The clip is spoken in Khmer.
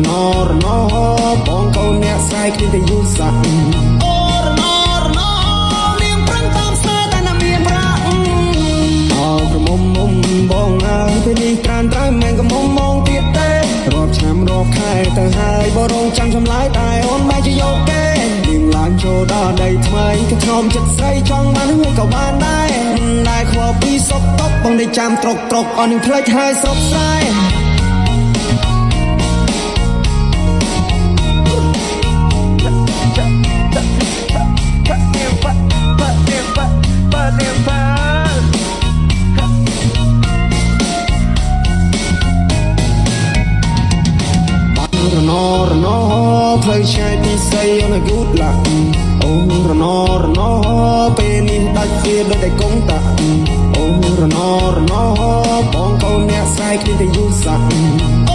ណបងកូនអ្នកស្រែកគ្នាតែយូរសាក់អូរណនាងប្រឹងតាមស្នេហ៍តែណាមានប្រាក់អោក្រមុំមុំបងអើយពេលនេះក្រានត្រូវមិនកំមុំមងទៀតទេរាប់ឆ្នាំរាប់ខែទៅហើយបរងចាំចម្លើយតែអូនបែរជាយកគេនាងឡើងចូលដល់ដីថ្មីក៏ខំចិត្តស្រីចង់បានហើយក៏បានដែរខ្វល់ពីសុខទុក្ខបងได้ចាំត្រុកអស់នឹងផ្លេចហើយសុខស្រែរណផ្លូវឆ្ងាយពីស័យអូន good luck អូរណពេលនេះដាច់ជាដូចតែកងតាអូរណបងកូនអ្នកស្រែកគ្នាតែយូរសាក់